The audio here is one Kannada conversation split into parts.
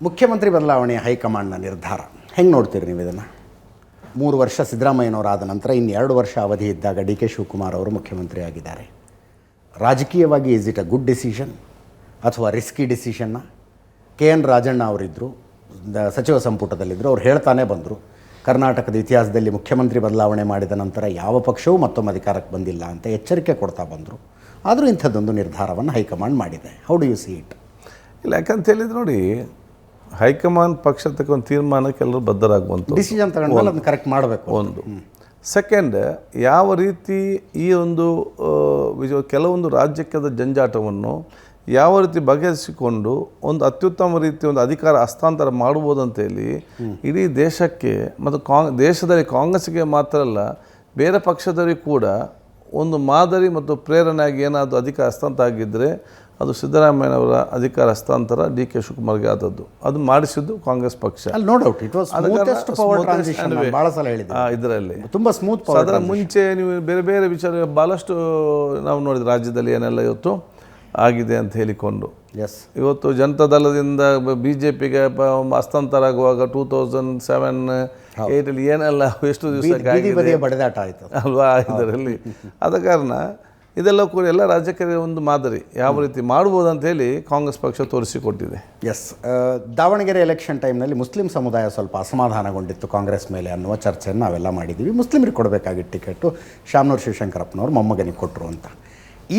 ಮುಖ್ಯಮಂತ್ರಿ ಬದಲಾವಣೆ ಹೈಕಮಾಂಡ್ನ ನಿರ್ಧಾರ ಹೆಂಗೆ ನೋಡ್ತೀರಿ ನೀವು ಇದನ್ನು? 3 ವರ್ಷ ಸಿದ್ದರಾಮಯ್ಯನವರಾದ ನಂತರ ಇನ್ನು 2 ವರ್ಷ ಅವಧಿ ಇದ್ದಾಗ ಡಿ ಕೆ ಶಿವಕುಮಾರ್ ಅವರು ಮುಖ್ಯಮಂತ್ರಿ ಆಗಿದ್ದಾರೆ. ರಾಜಕೀಯವಾಗಿ is it a good decision ಅಥವಾ ರಿಸ್ಕಿ ಡಿಸಿಷನ್ನ? ಕೆ ಎನ್ ರಾಜಣ್ಣ ಅವರಿದ್ದರು, ಸಚಿವ ಸಂಪುಟದಲ್ಲಿದ್ದರು. ಅವ್ರು ಹೇಳ್ತಾನೆ ಬಂದರು, ಕರ್ನಾಟಕದ ಇತಿಹಾಸದಲ್ಲಿ ಮುಖ್ಯಮಂತ್ರಿ ಬದಲಾವಣೆ ಮಾಡಿದ ನಂತರ ಯಾವ ಪಕ್ಷವೂ ಮತ್ತೊಮ್ಮೆ ಅಧಿಕಾರಕ್ಕೆ ಬಂದಿಲ್ಲ ಅಂತ ಎಚ್ಚರಿಕೆ ಕೊಡ್ತಾ ಬಂದರು. ಆದರೂ ಇಂಥದ್ದೊಂದು ನಿರ್ಧಾರವನ್ನು ಹೈಕಮಾಂಡ್ ಮಾಡಿದೆ. How do U C it? ಇಲ್ಲ, ಯಾಕಂತ ಹೇಳಿದ್ರೆ ನೋಡಿ, ಹೈಕಮಾಂಡ್ ಪಕ್ಷ ತಗೊಂಡು ತೀರ್ಮಾನಕ್ಕೆ ಎಲ್ಲರೂ ಬದ್ಧರಾಗುವಂಥ ಡಿಸಿಷನ್ ತಗೊಂಡ್ಮೇಲೆ ಅದನ್ನು ಕರೆಕ್ಟ್ ಮಾಡಬೇಕು. ಒಂದು ಸೆಕೆಂಡ್, ಯಾವ ರೀತಿ ಈ ಒಂದು ಕೆಲವೊಂದು ರಾಜ್ಯದ ಜಂಜಾಟವನ್ನು ಯಾವ ರೀತಿ ಬಗೆಹರಿಸಿಕೊಂಡು ಒಂದು ಅತ್ಯುತ್ತಮ ರೀತಿಯ ಒಂದು ಅಧಿಕಾರ ಹಸ್ತಾಂತರ ಮಾಡ್ಬೋದು ಅಂತೇಳಿ ಇಡೀ ದೇಶಕ್ಕೆ ಮತ್ತು ದೇಶದಲ್ಲಿ ಕಾಂಗ್ರೆಸ್ಗೆ ಮಾತ್ರ ಅಲ್ಲ, ಬೇರೆ ಪಕ್ಷದವರಿಗೆ ಕೂಡ ಒಂದು ಮಾದರಿ ಮತ್ತು ಪ್ರೇರಣೆಯಾಗಿ ಏನಾದರೂ ಅಧಿಕಾರ ಹಸ್ತಾಂತರ ಆಗಿದ್ದರೆ ಅದು ಸಿದ್ದರಾಮಯ್ಯನವರ ಅಧಿಕಾರ ಹಸ್ತಾಂತರ ಡಿ ಕೆ ಶಿವಕುಮಾರ್ಗೆ ಆದದ್ದು. ಅದು ಮಾಡಿಸಿದ್ದು ಕಾಂಗ್ರೆಸ್ ಪಕ್ಷ. ಇದರಲ್ಲಿ ತುಂಬ ಸ್ಮೂತ್. ಅದರ ಮುಂಚೆ ನೀವು ಬೇರೆ ಬೇರೆ ವಿಚಾರ ಭಾಳಷ್ಟು ನಾವು ನೋಡಿದ ರಾಜ್ಯದಲ್ಲಿ ಏನೆಲ್ಲ ಇವತ್ತು ಆಗಿದೆ ಅಂತ ಹೇಳಿಕೊಂಡು, ಇವತ್ತು ಜನತಾದಳದಿಂದ BJPಗೆ ಹಸ್ತಾಂತರ ಆಗುವಾಗ 2007-8 ಏನೆಲ್ಲ ಎಷ್ಟು ದಿವಸ ಬಡಿದಾಟ ಆಯಿತು ಅಲ್ವಾ ಇದರಲ್ಲಿ. ಆದ ಕಾರಣ ಇದೆಲ್ಲ ಕೂಡ ಎಲ್ಲ ರಾಜ್ಯಕ್ಕೆ ಒಂದು ಮಾದರಿ ಯಾವ ರೀತಿ ಮಾಡ್ಬೋದು ಅಂತ ಹೇಳಿ ಕಾಂಗ್ರೆಸ್ ಪಕ್ಷ ತೋರಿಸಿಕೊಟ್ಟಿದೆ. ದಾವಣಗೆರೆ ಎಲೆಕ್ಷನ್ ಟೈಮ್ನಲ್ಲಿ ಮುಸ್ಲಿಂ ಸಮುದಾಯ ಸ್ವಲ್ಪ ಅಸಮಾಧಾನಗೊಂಡಿತ್ತು ಕಾಂಗ್ರೆಸ್ ಮೇಲೆ ಅನ್ನುವ ಚರ್ಚೆಯನ್ನು ನಾವೆಲ್ಲ ಮಾಡಿದ್ದೀವಿ. ಮುಸ್ಲಿಮರಿಗೆ ಕೊಡಬೇಕಾಗಿತ್ತು ಟಿಕೆಟು, ಶಾಮನೂರು ಶಿವಶಂಕರಪ್ಪನವರು ಮೊಮ್ಮಗನಿಗೆ ಕೊಟ್ಟರು ಅಂತ.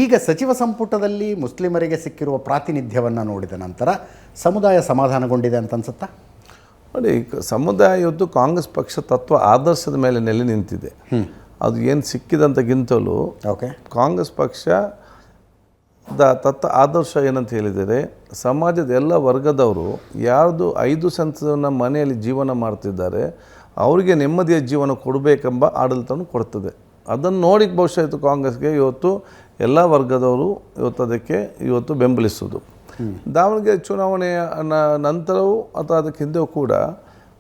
ಈಗ ಸಚಿವ ಸಂಪುಟದಲ್ಲಿ ಮುಸ್ಲಿಮರಿಗೆ ಸಿಕ್ಕಿರುವ ಪ್ರಾತಿನಿಧ್ಯವನ್ನು ನೋಡಿದ ನಂತರ ಸಮುದಾಯ ಸಮಾಧಾನಗೊಂಡಿದೆ ಅಂತ ಅನ್ಸುತ್ತಾ? ನೋಡಿ, ಸಮುದಾಯ ಇವತ್ತು ಕಾಂಗ್ರೆಸ್ ಪಕ್ಷ ತತ್ವ ಆದರ್ಶದ ಮೇಲೆ ನೆಲೆ ನಿಂತಿದೆ. ಅದು ಏನು ಸಿಕ್ಕಿದಂತಗಿಂತಲೂ ಕಾಂಗ್ರೆಸ್ ಪಕ್ಷದ ತತ್ವ ಆದರ್ಶ ಏನಂತ ಹೇಳಿದರೆ, ಸಮಾಜದ ಎಲ್ಲ ವರ್ಗದವರು ಯಾರ್ದು 5 ಸೆಂಟ್ಸ್ನ ಮನೆಯಲ್ಲಿ ಜೀವನ ಮಾಡ್ತಿದ್ದಾರೆ ಅವರಿಗೆ ನೆಮ್ಮದಿಯ ಜೀವನ ಕೊಡಬೇಕೆಂಬ ಆಡಳಿತವನ್ನು ಕೊಡ್ತದೆ. ಅದನ್ನು ನೋಡಿ ಬಹುಶಃ ಇವತ್ತು ಕಾಂಗ್ರೆಸ್ಗೆ ಇವತ್ತು ಎಲ್ಲ ವರ್ಗದವರು ಇವತ್ತು ಬೆಂಬಲಿಸೋದು. ದಾವಣಗೆರೆ ಚುನಾವಣೆಯ ನಂತರವೂ ಅಥವಾ ಅದಕ್ಕೆ ಹಿಂದೆಯೂ ಕೂಡ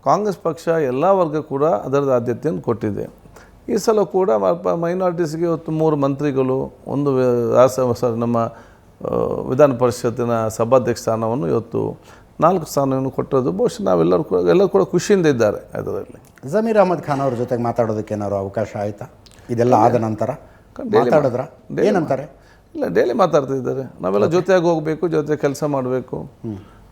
ಕಾಂಗ್ರೆಸ್ ಪಕ್ಷ ಎಲ್ಲ ವರ್ಗ ಕೂಡ ಅದರದ ಆದ್ಯತೆಯನ್ನು ಕೊಟ್ಟಿದೆ. ಈ ಸಲ ಕೂಡ ಮೈನಾರಿಟೀಸ್ಗೆ ಇವತ್ತು 3 ಮಂತ್ರಿಗಳು, ಒಂದು ನಮ್ಮ ವಿಧಾನ ಪರಿಷತ್ತಿನ ಸಭಾಧ್ಯಕ್ಷ ಸ್ಥಾನವನ್ನು, ಇವತ್ತು 4 ಸ್ಥಾನವನ್ನು ಕೊಟ್ಟಿರೋದು ಬಹುಶಃ ಎಲ್ಲರೂ ಕೂಡ ಖುಷಿಯಿಂದ ಇದ್ದಾರೆ. ಅದರಲ್ಲಿ ಜಮೀರ್ ಅಹಮದ್ ಖಾನ್ ಅವ್ರ ಜೊತೆಗೆ ಮಾತಾಡೋದಕ್ಕೆ ಏನಾದ್ರು ಅವಕಾಶ ಆಯಿತಾ? ಇದೆಲ್ಲ ಆದ ನಂತರ ಮಾತಾಡಿದ್ರ? ಏನಂತಾರೆ? ಇಲ್ಲ, ಡೈಲಿ ಮಾತಾಡ್ತಿದ್ದಾರೆ. ನಾವೆಲ್ಲ ಜೊತೆಯಾಗಿ ಹೋಗಬೇಕು, ಜೊತೆ ಕೆಲಸ ಮಾಡಬೇಕು,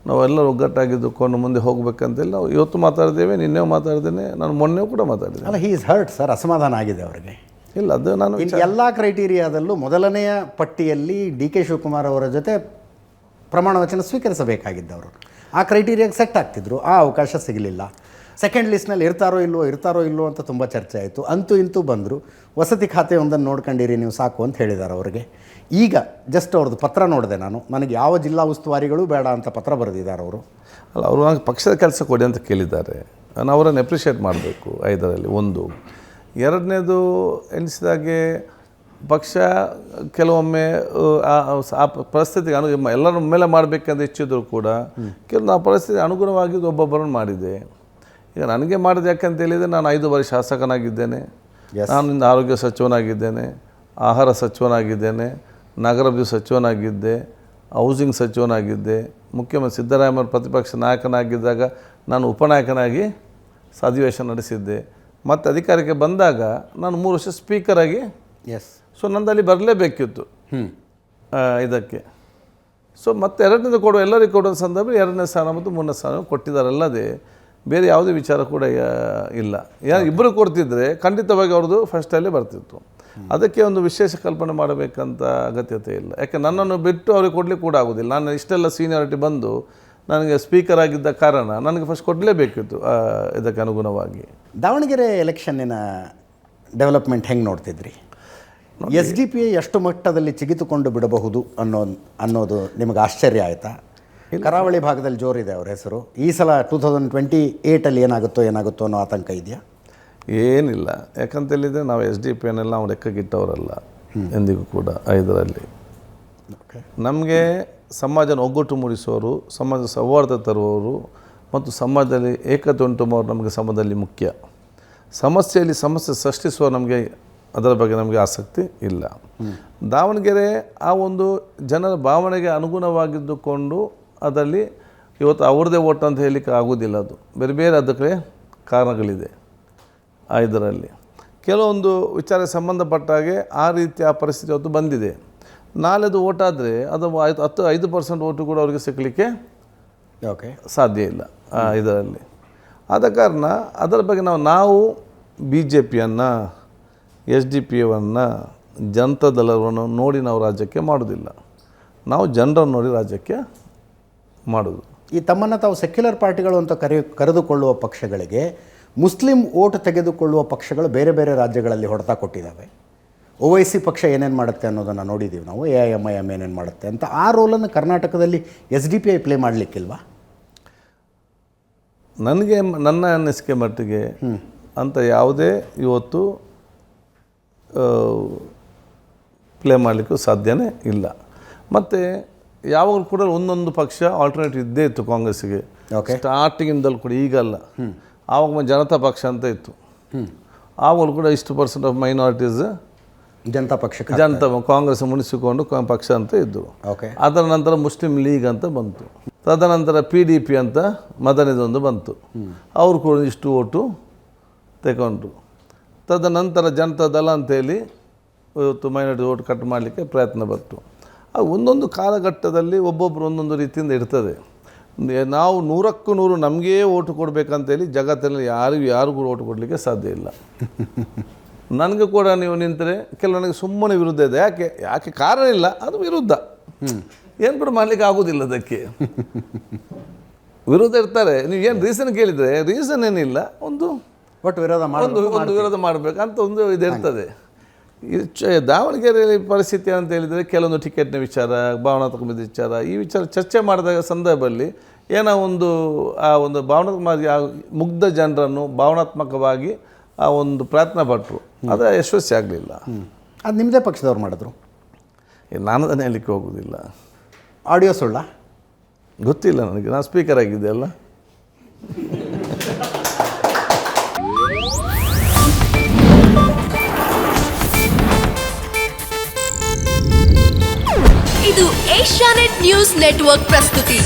ನಾವೆಲ್ಲರೂ ಒಗ್ಗಟ್ಟಾಗಿದ್ದುಕೊಂಡು ಮುಂದೆ ಹೋಗ್ಬೇಕಂತೇಳಿ ನಾವು ಇವತ್ತು ಮಾತಾಡಿದ್ದೇವೆ, ನಿನ್ನೆ ಮಾತಾಡಿದ್ದೇನೆ, ನಾನು ಮೊನ್ನೆ ಕೂಡ ಮಾತಾಡಿದ್ದೇನೆ. ಅಲ್ಲ, ಹಿ ಈಸ್ ಹರ್ಟ್ ಸರ್, ಅಸಮಾಧಾನ ಆಗಿದೆ ಅವರಿಗೆ. ಇಲ್ಲ, ಅದು ನಾನು ಎಲ್ಲ ಕ್ರೈಟೀರಿಯಾದಲ್ಲೂ ಮೊದಲನೆಯ ಪಟ್ಟಿಯಲ್ಲಿ ಡಿ ಕೆ ಶಿವಕುಮಾರ್ ಅವರ ಜೊತೆ ಪ್ರಮಾಣ ವಚನ ಸ್ವೀಕರಿಸಬೇಕಾಗಿದ್ದವರು. ಆ ಕ್ರೈಟೀರಿಯಾಗೆ ಸೆಟ್ ಆಗ್ತಿದ್ರು, ಆ ಅವಕಾಶ ಸಿಗಲಿಲ್ಲ. ಸೆಕೆಂಡ್ ಲಿಸ್ಟ್ನಲ್ಲಿ ಇರ್ತಾರೋ ಇಲ್ಲೋ ಅಂತ ತುಂಬ ಚರ್ಚೆ ಆಯಿತು. ಅಂತೂ ಇಂತೂ ಬಂದರು. ವಸತಿ ಖಾತೆ ಒಂದನ್ನು ನೋಡ್ಕೊಂಡಿರಿ ನೀವು ಸಾಕು ಅಂತ ಹೇಳಿದ್ದಾರೆ ಅವರಿಗೆ. ಈಗ ಜಸ್ಟ್ ಅವ್ರದ್ದು ಪತ್ರ ನೋಡಿದೆ ನಾನು, ನನಗೆ ಯಾವ ಜಿಲ್ಲಾ ಉಸ್ತುವಾರಿಗಳು ಬೇಡ ಅಂತ ಪತ್ರ ಬರೆದಿದ್ದಾರೆ ಅವರು. ಅಲ್ಲ, ಅವರು ನನಗೆ ಪಕ್ಷದ ಕೆಲಸ ಕೊಡಿ ಅಂತ ಕೇಳಿದ್ದಾರೆ. ನಾನು ಅವರನ್ನು ಅಪ್ರಿಷಿಯೇಟ್ ಮಾಡಬೇಕು. 5ರಲ್ಲಿ ಒಂದು. 2ನೇದು ಎನಿಸಿದಾಗೆ ಪಕ್ಷ ಕೆಲವೊಮ್ಮೆ ಆ ಪರಿಸ್ಥಿತಿಗೆ ಎಲ್ಲರ ಮೇಲೆ ಮಾಡಬೇಕಂತ ಇಚ್ಛಿದ್ರು ಕೂಡ ಕೆಲವು ಆ ಪರಿಸ್ಥಿತಿ ಅನುಗುಣವಾಗಿ ಒಬ್ಬೊಬ್ಬರನ್ನು ಮಾಡಿದೆ. ಈಗ ನನಗೆ ಮಾಡಿದೆ ಯಾಕಂತ ಹೇಳಿದರೆ, ನಾನು 5 ಬಾರಿ ಶಾಸಕನಾಗಿದ್ದೇನೆ, ನಾನು ಇಂದು ಆರೋಗ್ಯ ಸಚಿವನಾಗಿದ್ದೇನೆ, ಆಹಾರ ಸಚಿವನಾಗಿದ್ದೇನೆ, ನಗರಾಭಿವೃದ್ಧಿ ಸಚಿವನಾಗಿದ್ದೆ, ಹೌಸಿಂಗ್ ಸಚಿವನಾಗಿದ್ದೆ. ಮುಖ್ಯಮಂತ್ರಿ ಸಿದ್ದರಾಮಯ್ಯ ಪ್ರತಿಪಕ್ಷ ನಾಯಕನಾಗಿದ್ದಾಗ ನಾನು ಉಪನಾಯಕನಾಗಿ ಅಧಿವೇಶನ ನಡೆಸಿದ್ದೆ. ಮತ್ತು ಅಧಿಕಾರಕ್ಕೆ ಬಂದಾಗ ನಾನು 3 ವರ್ಷ ಸ್ಪೀಕರಾಗಿ ಸೊ ನಂದಲ್ಲಿ ಬರಲೇಬೇಕಿತ್ತು ಇದಕ್ಕೆ. ಸೊ ಮತ್ತೆ 2ನೇದು ಎಲ್ಲರಿಗೂ ಕೊಡೋ ಸಂದರ್ಭ 2ನೇ ಸ್ಥಾನ ಮತ್ತು 3ನೇ ಸ್ಥಾನ ಕೊಟ್ಟಿದ್ದಾರೆ. ಅಲ್ಲದೆ ಬೇರೆ ಯಾವುದೇ ವಿಚಾರ ಕೂಡ ಇಲ್ಲ. ಇಬ್ಬರು ಕೊಡ್ತಿದ್ರೆ ಖಂಡಿತವಾಗಿ ಅವ್ರದ್ದು ಫಸ್ಟಲ್ಲೇ ಬರ್ತಿತ್ತು. ಅದಕ್ಕೆ ಒಂದು ವಿಶೇಷ ಕಲ್ಪನೆ ಮಾಡಬೇಕಂತ ಅಗತ್ಯತೆ ಇಲ್ಲ. ಯಾಕೆ ನನ್ನನ್ನು ಬಿಟ್ಟು ಅವ್ರಿಗೆ ಕೊಡಲಿಕ್ಕೆ ಕೂಡ ಆಗೋದಿಲ್ಲ. ನಾನು ಇಷ್ಟೆಲ್ಲ ಸೀನಿಯಾರಿಟಿ ಬಂದು ನನಗೆ ಸ್ಪೀಕರ್ ಆಗಿದ್ದ ಕಾರಣ ನನಗೆ ಫಸ್ಟ್ ಕೊಡಲೇಬೇಕಿತ್ತು ಇದಕ್ಕೆ ಅನುಗುಣವಾಗಿ. ದಾವಣಗೆರೆ ಎಲೆಕ್ಷನ್ನಿನ ಡೆವಲಪ್ಮೆಂಟ್ ಹೆಂಗೆ ನೋಡ್ತಿದ್ರಿ? SDP ಎಷ್ಟು ಮಟ್ಟದಲ್ಲಿ ಚಿಗಿತುಕೊಂಡು ಬಿಡಬಹುದು ಅನ್ನೋದು ನಿಮಗೆ ಆಶ್ಚರ್ಯ ಆಯಿತಾ? ಕರಾವಳಿ ಭಾಗದಲ್ಲಿ ಜೋರಿದೆ ಅವ್ರ ಹೆಸರು. ಈ ಸಲ 2028 ಏನಾಗುತ್ತೋ ಅನ್ನೋ ಆತಂಕ ಇದೆಯಾ? ಏನಿಲ್ಲ, ಯಾಕಂತ ಹೇಳಿದರೆ ನಾವು SDP ನಾವು ಲೆಕ್ಕಕ್ಕಿಟ್ಟವರಲ್ಲ ಎಂದಿಗೂ ಕೂಡ. 5ರಲ್ಲಿ ನಮಗೆ ಸಮಾಜನ ಒಗ್ಗಟ್ಟು ಮೂಡಿಸುವವರು, ಸಮಾಜ ಸೌಹಾರ್ದ ತರುವವರು ಮತ್ತು ಸಮಾಜದಲ್ಲಿ ಏಕತೆ ಉಂಟುಮವರು ನಮಗೆ ಸಮಾಜದಲ್ಲಿ ಮುಖ್ಯ. ಸಮಸ್ಯೆ ಸೃಷ್ಟಿಸುವ ನಮಗೆ ಅದರ ಬಗ್ಗೆ ನಮಗೆ ಆಸಕ್ತಿ ಇಲ್ಲ. ದಾವಣಗೆರೆ ಆ ಒಂದು ಜನರ ಭಾವನೆಗೆ ಅನುಗುಣವಾಗಿದ್ದುಕೊಂಡು ಅದರಲ್ಲಿ ಇವತ್ತು ಅವ್ರದ್ದೇ ಓಟ್ ಅಂತ ಹೇಳಲಿಕ್ಕೆ ಆಗೋದಿಲ್ಲ. ಅದು ಬೇರೆ ಬೇರೆ ಅದಕ್ಕೆ ಕಾರಣಗಳಿದೆ. ಇದರಲ್ಲಿ ಕೆಲವೊಂದು ವಿಚಾರ ಸಂಬಂಧಪಟ್ಟ ಹಾಗೆ ಆ ರೀತಿಯ ಪರಿಸ್ಥಿತಿ ಇವತ್ತು ಬಂದಿದೆ. ನಾಳೆದು ಓಟ್ ಆದರೆ ಅದು 5% ಓಟು ಕೂಡ ಅವರಿಗೆ ಸಿಗಲಿಕ್ಕೆ ಓಕೆ ಸಾಧ್ಯ ಇಲ್ಲ ಇದರಲ್ಲಿ. ಆದ ಕಾರಣ ಅದರ ಬಗ್ಗೆ ನಾವು BJPಯನ್ನು SDP-ಯನ್ನು ಜನತಾದಳವನ್ನು ನೋಡಿ ನಾವು ರಾಜ್ಯಕ್ಕೆ ಮಾಡೋದಿಲ್ಲ. ನಾವು ಜನರನ್ನು ನೋಡಿ ರಾಜ್ಯಕ್ಕೆ ಮಾಡೋದು. ಈ ತಮ್ಮನ್ನು ತಾವು ಸೆಕ್ಯುಲರ್ ಪಾರ್ಟಿಗಳು ಅಂತ ಕರೆದುಕೊಳ್ಳುವ ಪಕ್ಷಗಳಿಗೆ ಮುಸ್ಲಿಂ ಓಟ್ ತೆಗೆದುಕೊಳ್ಳುವ ಪಕ್ಷಗಳು ಬೇರೆ ಬೇರೆ ರಾಜ್ಯಗಳಲ್ಲಿ ಹೊಡೆತ ಕೊಟ್ಟಿದ್ದಾವೆ. OIC ಪಕ್ಷ ಏನೇನು ಮಾಡುತ್ತೆ ಅನ್ನೋದನ್ನು ನೋಡಿದ್ದೀವಿ ನಾವು. AIMIM ಏನೇನು ಮಾಡುತ್ತೆ ಅಂತ. ಆ ರೋಲನ್ನು ಕರ್ನಾಟಕದಲ್ಲಿ SDPI ಪ್ಲೇ ಮಾಡಲಿಕ್ಕಿಲ್ವಾ? ನನ್ನ ಅನಿಸಿಕೆ ಮಟ್ಟಿಗೆ ಅಂತ ಯಾವುದೇ ಇವತ್ತು ಪ್ಲೇ ಮಾಡಲಿಕ್ಕೂ ಸಾಧ್ಯನೇ ಇಲ್ಲ. ಮತ್ತು ಯಾವಾಗಲೂ ಕೂಡ ಒಂದೊಂದು ಪಕ್ಷ ಆಲ್ಟರ್ನೇಟಿವ್ ಇದ್ದೇ ಇತ್ತು ಕಾಂಗ್ರೆಸ್ಸಿಗೆ. ಸ್ಟಾರ್ಟಿಂಗಿಂದಲೂ ಕೂಡ, ಈಗಲ್ಲ. ಆವಾಗ ಜನತಾ ಪಕ್ಷ ಅಂತ ಇತ್ತು. ಆವಾಗಲೂ ಕೂಡ ಇಷ್ಟು % ಆಫ್ ಮೈನಾರಿಟೀಸ್ ಜನತಾ ಕಾಂಗ್ರೆಸ್ ಮುನಿಸಿಕೊಂಡು ಪಕ್ಷ ಅಂತ ಇದ್ದರು. ಓಕೆ. ಅದರ ನಂತರ ಮುಸ್ಲಿಂ ಲೀಗ್ ಅಂತ ಬಂತು. ತದನಂತರ PDP ಅಂತ ಮದನಿದೊಂದು ಬಂತು. ಅವರು ಕೂಡ ಇಷ್ಟು ಓಟು ತಗೊಂಡ್ರು. ತದನಂತರ ಜನತಾದಳ ಅಂತೇಳಿ ಇವತ್ತು ಮೈನಾರಿಟಿ ಓಟ್ ಕಟ್ ಮಾಡಲಿಕ್ಕೆ ಪ್ರಯತ್ನ ಪಟ್ಟು. ಒಂದೊಂದು ಕಾಲಘಟ್ಟದಲ್ಲಿ ಒಬ್ಬೊಬ್ಬರು ಒಂದೊಂದು ರೀತಿಯಿಂದ ಇರ್ತದೆ. ನಾವು 100ಕ್ಕೆ 100 ನಮಗೇ ಓಟು ಕೊಡಬೇಕಂತೇಳಿ ಜಗತ್ತಲ್ಲಿ ಯಾರಿಗೂ ಓಟು ಕೊಡಲಿಕ್ಕೆ ಸಾಧ್ಯ ಇಲ್ಲ. ನನಗೆ ಕೂಡ ನೀವು ನಿಂತರೆ ಕೆಲವನಿಗೆ ಸುಮ್ಮನೆ ವಿರುದ್ಧ ಇದೆ. ಯಾಕೆ ಕಾರಣ ಇಲ್ಲ, ಅದು ವಿರುದ್ಧ. ಏನು ಕೂಡ ಮಾಡಲಿಕ್ಕೆ ಆಗೋದಿಲ್ಲ. ಅದಕ್ಕೆ ವಿರುದ್ಧ ಇರ್ತಾರೆ. ನೀವು ಏನು ರೀಸನ್ ಕೇಳಿದರೆ ರೀಸನ್ ಏನಿಲ್ಲ, ಒಂದು ವಿರೋಧ ಮಾಡಬೇಕಂತ ಒಂದು ಇದಿರ್ತದೆ. ದಾವಣಗೆರೆಯಲ್ಲಿ ಪರಿಸ್ಥಿತಿ ಅಂತ ಹೇಳಿದರೆ ಕೆಲವೊಂದು ಟಿಕೆಟ್ನ ವಿಚಾರ, ಭಾವನಾತ್ಮಕ ವಿಚಾರ, ಈ ವಿಚಾರ ಚರ್ಚೆ ಮಾಡಿದ ಸಂದರ್ಭದಲ್ಲಿ ಏನೋ ಆ ಒಂದು ಭಾವನಾತ್ಮಕ ಮುಗ್ಧ ಜನರನ್ನು ಭಾವನಾತ್ಮಕವಾಗಿ ಆ ಒಂದು ಪ್ರಯತ್ನ ಪಟ್ಟರು. ಅದು ಯಶಸ್ವಿ ಆಗಲಿಲ್ಲ. ಅದು ನಿಮ್ಮದೇ ಪಕ್ಷದವ್ರು ಮಾಡಿದ್ರು. ನಾನು ಅದನ್ನು ಹೇಳಲಿಕ್ಕೆ ಹೋಗೋದಿಲ್ಲ. ಆಡಿಯೋ ಸುಳ್ಳ ಗೊತ್ತಿಲ್ಲ ನನಗೆ. ನಾನು ಸ್ಪೀಕರ್ ಆಗಿದ್ದೆ ಅಲ್ಲ. ಇದು ಏಷ್ಯಾನೆಟ್ ನ್ಯೂಸ್ ನೆಟ್ವರ್ಕ್ ಪ್ರಸ್ತುತಿ.